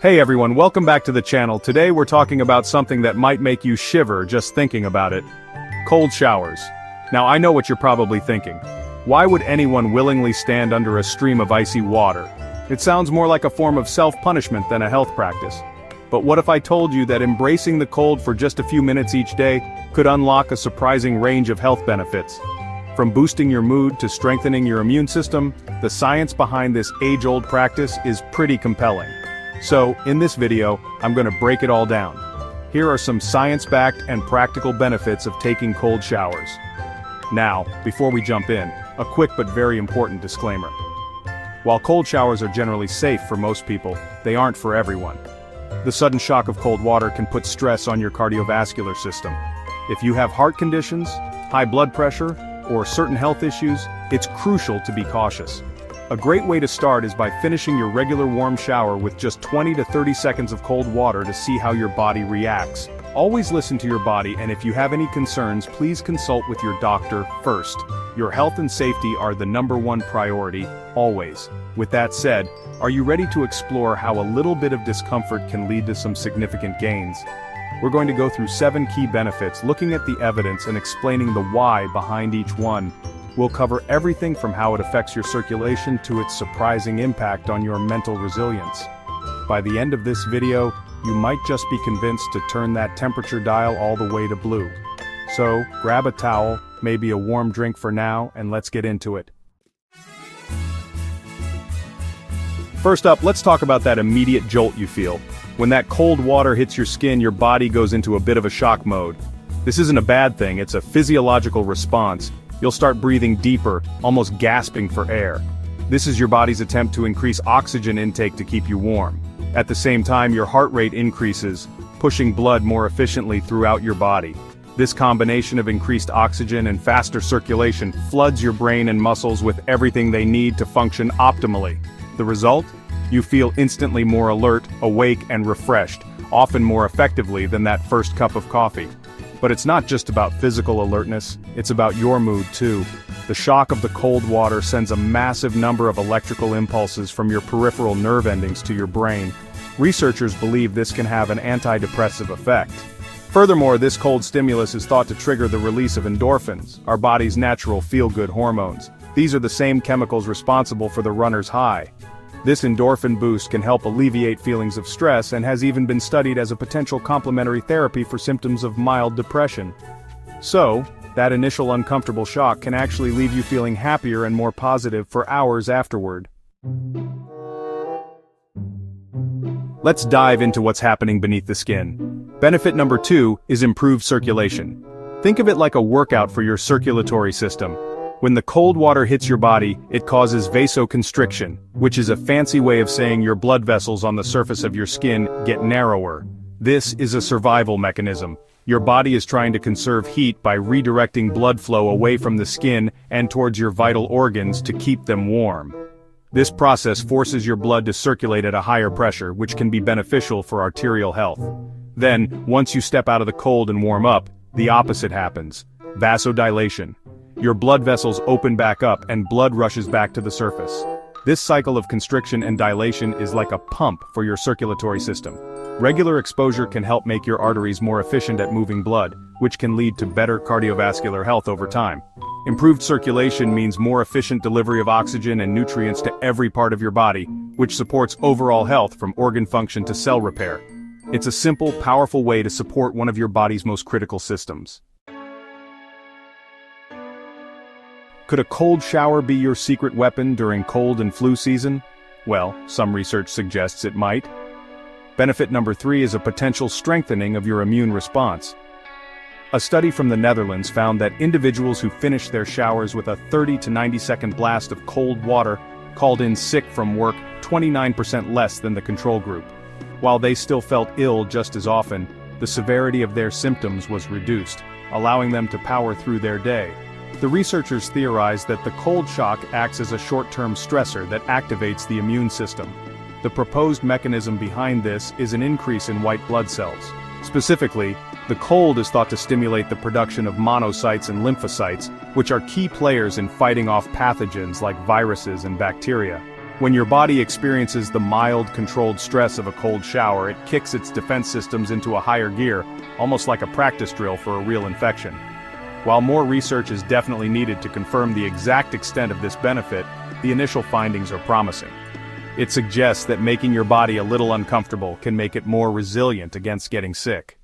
Hey everyone, welcome back to the channel. Today we're talking about something that might make you shiver just thinking about it. Cold showers. Now I know what you're probably thinking. Why would anyone willingly stand under a stream of icy water? It sounds more like a form of self-punishment than a health practice. But what if I told you that embracing the cold for just a few minutes each day could unlock a surprising range of health benefits? From boosting your mood to strengthening your immune system, the science behind this age-old practice is pretty compelling. So, in this video, I'm going to break it all down. Here are some science-backed and practical benefits of taking cold showers. Now, before we jump in, a quick but very important disclaimer. While cold showers are generally safe for most people, they aren't for everyone. The sudden shock of cold water can put stress on your cardiovascular system. If you have heart conditions, high blood pressure, or certain health issues, it's crucial to be cautious. A great way to start is by finishing your regular warm shower with just 20 to 30 seconds of cold water to see how your body reacts. Always listen to your body, and if you have any concerns, please consult with your doctor first. Your health and safety are the #1 priority, always. With that said, are you ready to explore how a little bit of discomfort can lead to some significant gains? We're going to go through 7 key benefits, looking at the evidence and explaining the why behind each one. We'll cover everything from how it affects your circulation to its surprising impact on your mental resilience. By the end of this video, you might just be convinced to turn that temperature dial all the way to blue. So, grab a towel, maybe a warm drink for now, and let's get into it. First up, let's talk about that immediate jolt you feel. When that cold water hits your skin, your body goes into a bit of a shock mode. This isn't a bad thing, it's a physiological response. You'll start breathing deeper, almost gasping for air. This is your body's attempt to increase oxygen intake to keep you warm. At the same time, your heart rate increases, pushing blood more efficiently throughout your body. This combination of increased oxygen and faster circulation floods your brain and muscles with everything they need to function optimally. The result? You feel instantly more alert, awake, and refreshed, often more effectively than that first cup of coffee. But it's not just about physical alertness, it's about your mood too. The shock of the cold water sends a massive number of electrical impulses from your peripheral nerve endings to your brain. Researchers believe this can have an antidepressive effect. Furthermore, this cold stimulus is thought to trigger the release of endorphins, our body's natural feel-good hormones. These are the same chemicals responsible for the runner's high. This endorphin boost can help alleviate feelings of stress and has even been studied as a potential complementary therapy for symptoms of mild depression. So, that initial uncomfortable shock can actually leave you feeling happier and more positive for hours afterward. Let's dive into what's happening beneath the skin. Benefit number 2 is improved circulation. Think of it like a workout for your circulatory system. When the cold water hits your body, it causes vasoconstriction, which is a fancy way of saying your blood vessels on the surface of your skin get narrower. This is a survival mechanism. Your body is trying to conserve heat by redirecting blood flow away from the skin and towards your vital organs to keep them warm. This process forces your blood to circulate at a higher pressure, which can be beneficial for arterial health. Then, once you step out of the cold and warm up, the opposite happens: vasodilation. Your blood vessels open back up and blood rushes back to the surface. This cycle of constriction and dilation is like a pump for your circulatory system. Regular exposure can help make your arteries more efficient at moving blood, which can lead to better cardiovascular health over time. Improved circulation means more efficient delivery of oxygen and nutrients to every part of your body, which supports overall health from organ function to cell repair. It's a simple, powerful way to support one of your body's most critical systems. Could a cold shower be your secret weapon during cold and flu season? Well, some research suggests it might. Benefit number 3 is a potential strengthening of your immune response. A study from the Netherlands found that individuals who finished their showers with a 30 to 90-second blast of cold water called in sick from work 29% less than the control group. While they still felt ill just as often, the severity of their symptoms was reduced, allowing them to power through their day. The researchers theorized that the cold shock acts as a short-term stressor that activates the immune system. The proposed mechanism behind this is an increase in white blood cells. Specifically, the cold is thought to stimulate the production of monocytes and lymphocytes, which are key players in fighting off pathogens like viruses and bacteria. When your body experiences the mild, controlled stress of a cold shower, it kicks its defense systems into a higher gear, almost like a practice drill for a real infection. While more research is definitely needed to confirm the exact extent of this benefit, the initial findings are promising. It suggests that making your body a little uncomfortable can make it more resilient against getting sick.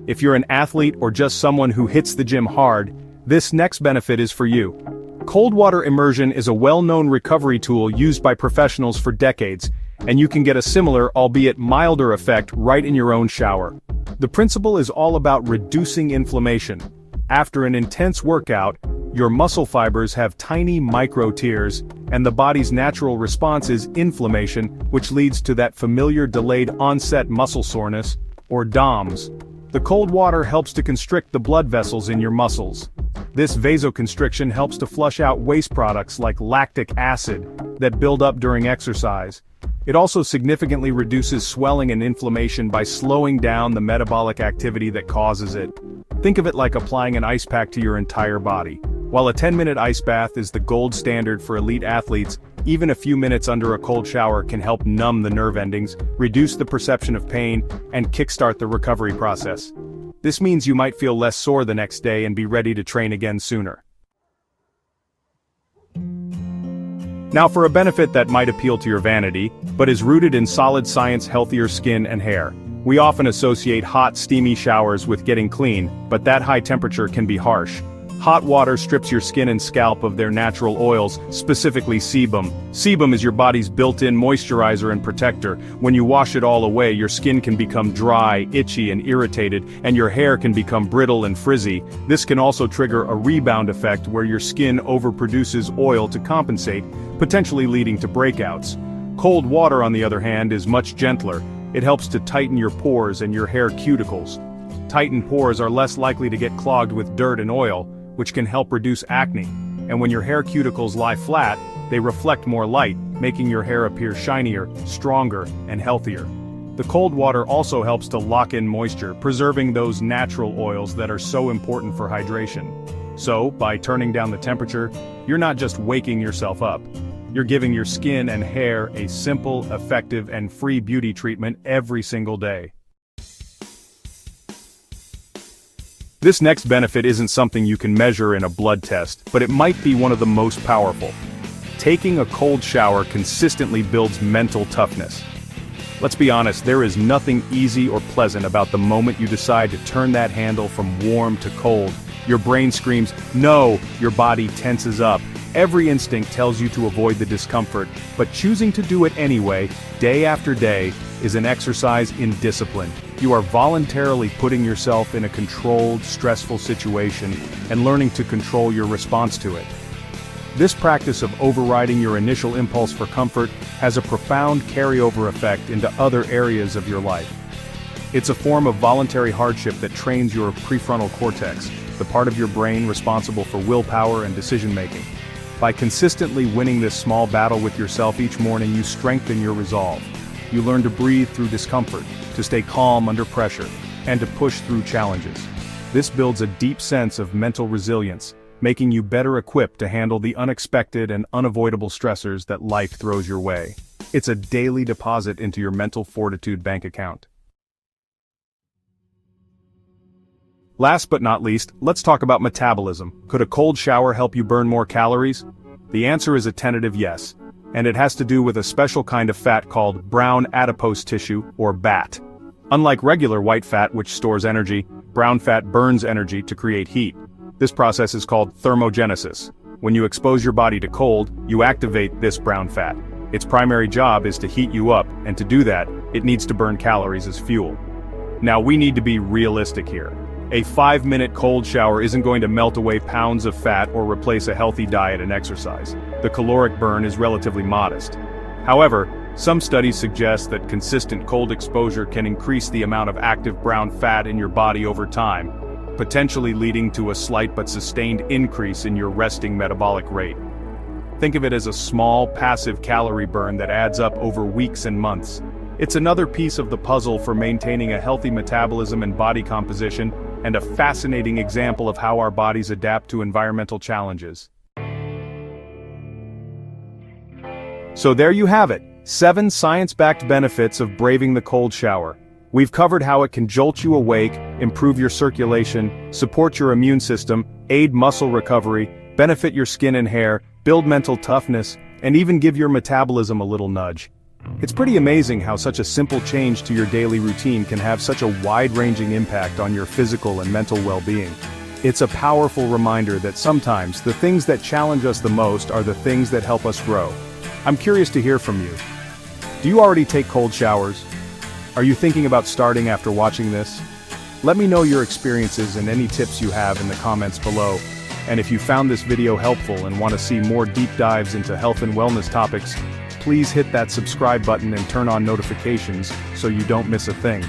If you're an athlete or just someone who hits the gym hard, this next benefit is for you. Cold water immersion is a well-known recovery tool used by professionals for decades, and you can get a similar, albeit milder effect right in your own shower. The principle is all about reducing inflammation. After an intense workout, your muscle fibers have tiny micro-tears, and the body's natural response is inflammation, which leads to that familiar delayed onset muscle soreness, or DOMS. The cold water helps to constrict the blood vessels in your muscles. This vasoconstriction helps to flush out waste products like lactic acid that build up during exercise. It also significantly reduces swelling and inflammation by slowing down the metabolic activity that causes it. Think of it like applying an ice pack to your entire body. While a 10-minute ice bath is the gold standard for elite athletes, even a few minutes under a cold shower can help numb the nerve endings, reduce the perception of pain, and kickstart the recovery process. This means you might feel less sore the next day and be ready to train again sooner. Now for a benefit that might appeal to your vanity, but is rooted in solid science, healthier skin and hair. We often associate hot, steamy showers with getting clean, but that high temperature can be harsh. Hot water strips your skin and scalp of their natural oils, specifically sebum. Sebum is your body's built-in moisturizer and protector. When you wash it all away, your skin can become dry, itchy, and irritated, and your hair can become brittle and frizzy. This can also trigger a rebound effect where your skin overproduces oil to compensate, potentially leading to breakouts. Cold water, on the other hand, is much gentler. It helps to tighten your pores and your hair cuticles. Tightened pores are less likely to get clogged with dirt and oil, which can help reduce acne. And when your hair cuticles lie flat, they reflect more light, making your hair appear shinier, stronger, and healthier. The cold water also helps to lock in moisture, preserving those natural oils that are so important for hydration. So, by turning down the temperature, you're not just waking yourself up. You're giving your skin and hair a simple, effective, and free beauty treatment every single day. This next benefit isn't something you can measure in a blood test, but it might be one of the most powerful. Taking a cold shower consistently builds mental toughness. Let's be honest, there is nothing easy or pleasant about the moment you decide to turn that handle from warm to cold. Your brain screams, no, your body tenses up. Every instinct tells you to avoid the discomfort, but choosing to do it anyway, day after day, is an exercise in discipline. You are voluntarily putting yourself in a controlled, stressful situation and learning to control your response to it. This practice of overriding your initial impulse for comfort has a profound carryover effect into other areas of your life. It's a form of voluntary hardship that trains your prefrontal cortex, the part of your brain responsible for willpower and decision-making. By consistently winning this small battle with yourself each morning, you strengthen your resolve. You learn to breathe through discomfort, to stay calm under pressure, and to push through challenges. This builds a deep sense of mental resilience, making you better equipped to handle the unexpected and unavoidable stressors that life throws your way. It's a daily deposit into your mental fortitude bank account. Last but not least, let's talk about metabolism. Could a cold shower help you burn more calories? The answer is a tentative yes, and it has to do with a special kind of fat called brown adipose tissue, or BAT. Unlike regular white fat, which stores energy, brown fat burns energy to create heat. This process is called thermogenesis. When you expose your body to cold, you activate this brown fat. Its primary job is to heat you up, and to do that, it needs to burn calories as fuel. Now we need to be realistic here. A 5-minute cold shower isn't going to melt away pounds of fat or replace a healthy diet and exercise. The caloric burn is relatively modest. However, some studies suggest that consistent cold exposure can increase the amount of active brown fat in your body over time, potentially leading to a slight but sustained increase in your resting metabolic rate. Think of it as a small, passive calorie burn that adds up over weeks and months. It's another piece of the puzzle for maintaining a healthy metabolism and body composition, and a fascinating example of how our bodies adapt to environmental challenges. So there you have it, 7 science-backed benefits of braving the cold shower. We've covered how it can jolt you awake, improve your circulation, support your immune system, aid muscle recovery, benefit your skin and hair, build mental toughness, and even give your metabolism a little nudge. It's pretty amazing how such a simple change to your daily routine can have such a wide-ranging impact on your physical and mental well-being. It's a powerful reminder that sometimes the things that challenge us the most are the things that help us grow. I'm curious to hear from you. Do you already take cold showers? Are you thinking about starting after watching this? Let me know your experiences and any tips you have in the comments below. And if you found this video helpful and want to see more deep dives into health and wellness topics, please hit that subscribe button and turn on notifications so you don't miss a thing.